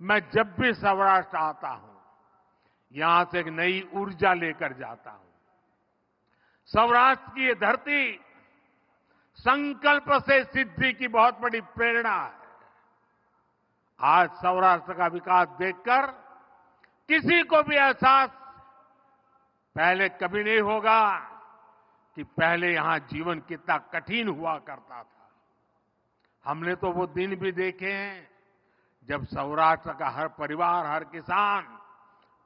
मैं जब भी सौराष्ट्र आता हूं, यहां से एक नई ऊर्जा लेकर जाता हूं। सौराष्ट्र की ये धरती संकल्प से सिद्धि की बहुत बड़ी प्रेरणा है। आज सौराष्ट्र का विकास देखकर किसी को भी एहसास पहले कभी नहीं होगा कि पहले यहां जीवन कितना कठिन हुआ करता था। हमने तो वो दिन भी देखे हैं जब सौराष्ट्र का हर परिवार, हर किसान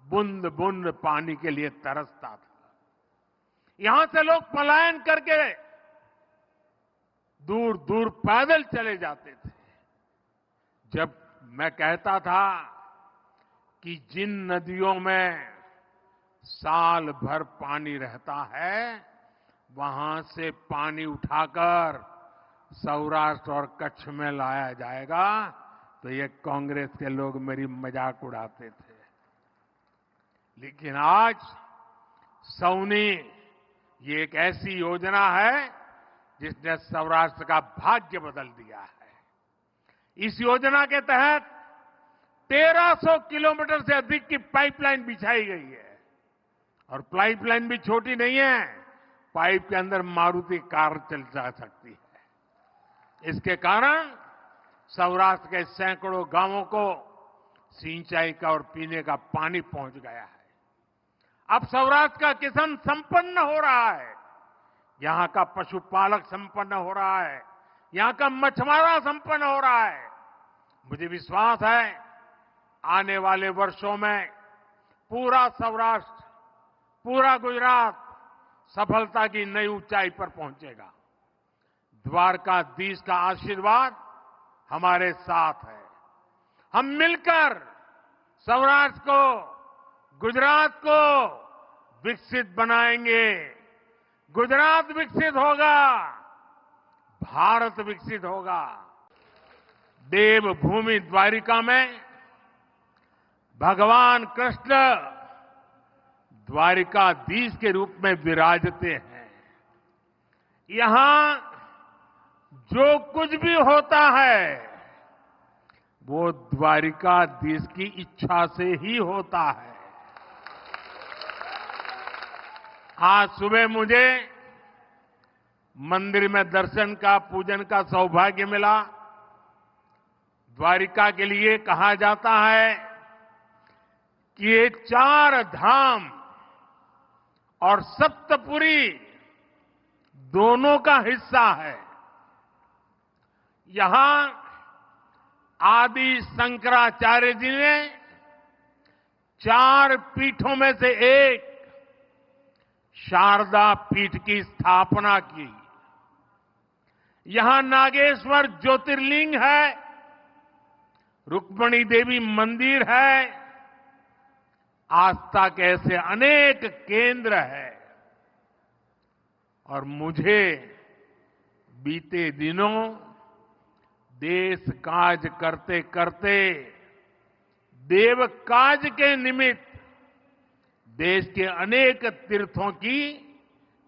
बूंद बूंद पानी के लिए तरसता था। यहां से लोग पलायन करके दूर दूर पैदल चले जाते थे। जब मैं कहता था कि जिन नदियों में साल भर पानी रहता है, वहां से पानी उठाकर सौराष्ट्र और कच्छ में लाया जाएगा, तो ये कांग्रेस के लोग मेरी मजाक उड़ाते थे। लेकिन आज सौनी ये एक ऐसी योजना है जिसने सौराष्ट्र का भाग्य बदल दिया है। इस योजना के तहत 1300 किलोमीटर से अधिक की पाइपलाइन बिछाई गई है। और पाइपलाइन भी छोटी नहीं है, पाइप के अंदर मारुति कार चल जा सकती है। इसके कारण सौराष्ट्र के सैकड़ों गांवों को सिंचाई का और पीने का पानी पहुंच गया है। अब सौराष्ट्र का किसान संपन्न हो रहा है, यहां का पशुपालक संपन्न हो रहा है, यहां का मछुआरा संपन्न हो रहा है। मुझे विश्वास है आने वाले वर्षों में पूरा सौराष्ट्र, पूरा गुजरात सफलता की नई ऊंचाई पर पहुंचेगा। द्वारकाधीश का आशीर्वाद हमारे साथ है। हम मिलकर सौराष्ट्र को, गुजरात को विकसित बनाएंगे। गुजरात विकसित होगा, भारत विकसित होगा। देवभूमि द्वारिका में भगवान कृष्ण द्वारिकाधीश के रूप में विराजते हैं। यहां जो कुछ भी होता है वो द्वारिकाधीश की इच्छा से ही होता है। आज सुबह मुझे मंदिर में दर्शन का, पूजन का सौभाग्य मिला। द्वारिका के लिए कहा जाता है कि ये 4 धाम और सप्तपुरी दोनों का हिस्सा है। यहां आदि शंकराचार्य जी ने 4 पीठों में से एक शारदा पीठ की स्थापना की। यहां नागेश्वर ज्योतिर्लिंग है, रुक्मिणी देवी मंदिर है, आस्था के ऐसे अनेक केंद्र हैं। और मुझे बीते दिनों देश काज करते करते देव काज के निमित्त देश के अनेक तीर्थों की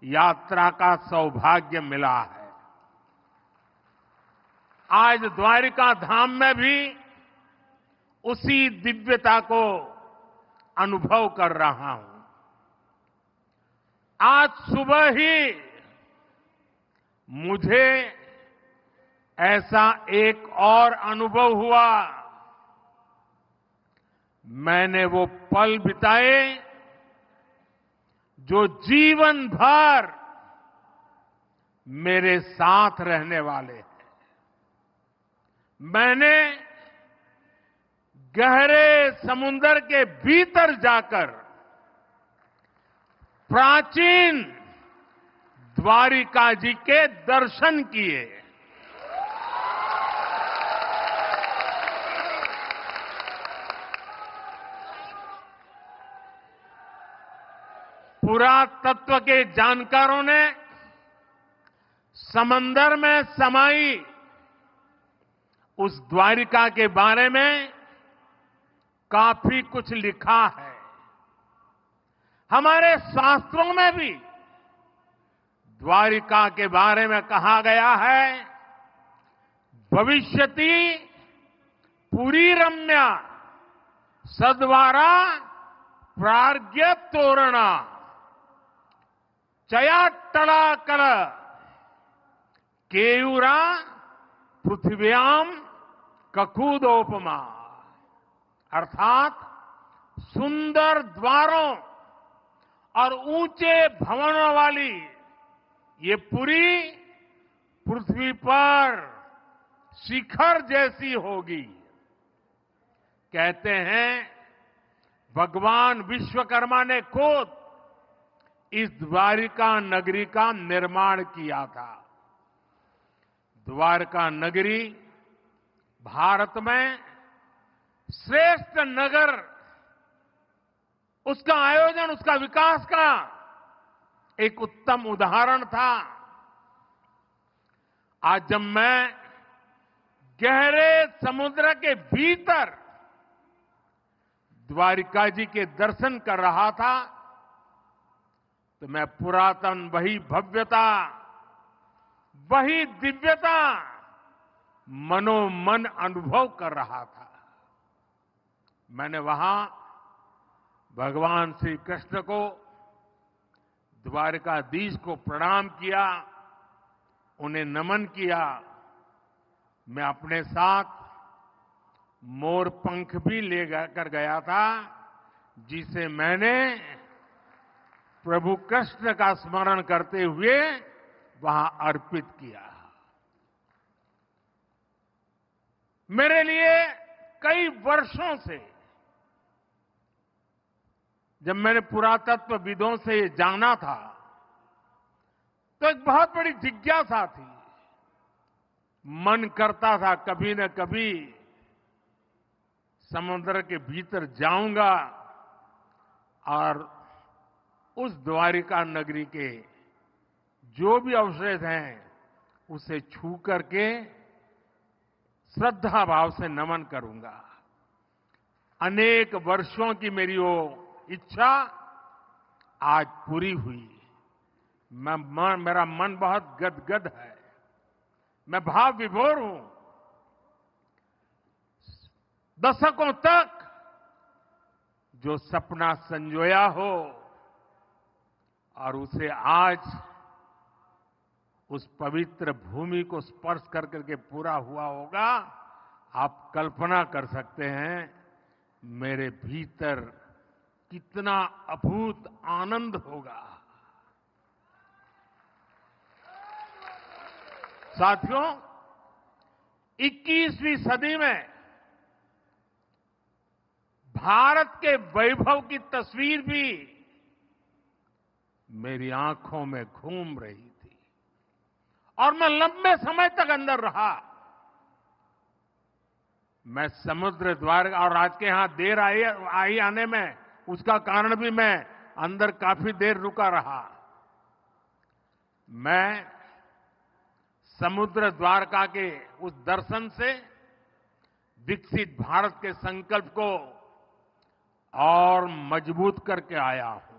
यात्रा का सौभाग्य मिला है। आज द्वारिका धाम में भी उसी दिव्यता को अनुभव कर रहा हूं। आज सुबह ही मुझे ऐसा एक और अनुभव हुआ। मैंने वो पल बिताए जो जीवन भर मेरे साथ रहने वाले हैं। मैंने गहरे समुद्र के भीतर जाकर प्राचीन द्वारिका जी के दर्शन किए। पुरातत्व के जानकारों ने समंदर में समाई उस द्वारिका के बारे में काफी कुछ लिखा है। हमारे शास्त्रों में भी द्वारिका के बारे में कहा गया है, भविष्यति पुरी रम्या सद्वारा प्राज्ञ तोरण चयाट्टलाकल केयूरा पृथ्व्याम ककूदोपमा। अर्थात सुंदर द्वारों और ऊंचे भवनों वाली ये पुरी पृथ्वी पर शिखर जैसी होगी। कहते हैं भगवान विश्वकर्मा ने खुद इस द्वारिका नगरी का निर्माण किया था। द्वारका नगरी भारत में श्रेष्ठ नगर, उसका आयोजन, उसका विकास का एक उत्तम उदाहरण था। आज जब मैं गहरे समुद्र के भीतर द्वारिका जी के दर्शन कर रहा था तो मैं पुरातन वही भव्यता, वही दिव्यता मनोमन अनुभव कर रहा था। मैंने वहां भगवान श्री कृष्ण को, द्वारकाधीश को प्रणाम किया, उन्हें नमन किया। मैं अपने साथ मोर पंख भी ले कर गया था, जिसे मैंने प्रभु कृष्ण का स्मरण करते हुए वहां अर्पित किया। मेरे लिए कई वर्षों से, जब मैंने पुरातत्वविदों से ये जाना था तो एक बहुत बड़ी जिज्ञासा थी। मन करता था कभी न कभी समुद्र के भीतर जाऊंगा और उस द्वारिका नगरी के जो भी अवशेष हैं उसे छू करके श्रद्धा भाव से नमन करूंगा। अनेक वर्षों की मेरी वो इच्छा आज पूरी हुई। मेरा मन बहुत गदगद है, मैं भाव विभोर हूं। दशकों तक जो सपना संजोया हो और उसे आज उस पवित्र भूमि को स्पर्श कर करके पूरा हुआ होगा, आप कल्पना कर सकते हैं मेरे भीतर कितना अभूत आनंद होगा। साथियों, 21वीं सदी में भारत के वैभव की तस्वीर भी मेरी आंखों में घूम रही थी और मैं लंबे समय तक अंदर रहा। मैं समुद्र द्वार और आज के यहां देर आई आने में उसका कारण भी मैं अंदर काफी देर रुका रहा। मैं समुद्र द्वारका के उस दर्शन से विकसित भारत के संकल्प को और मजबूत करके आया हूं।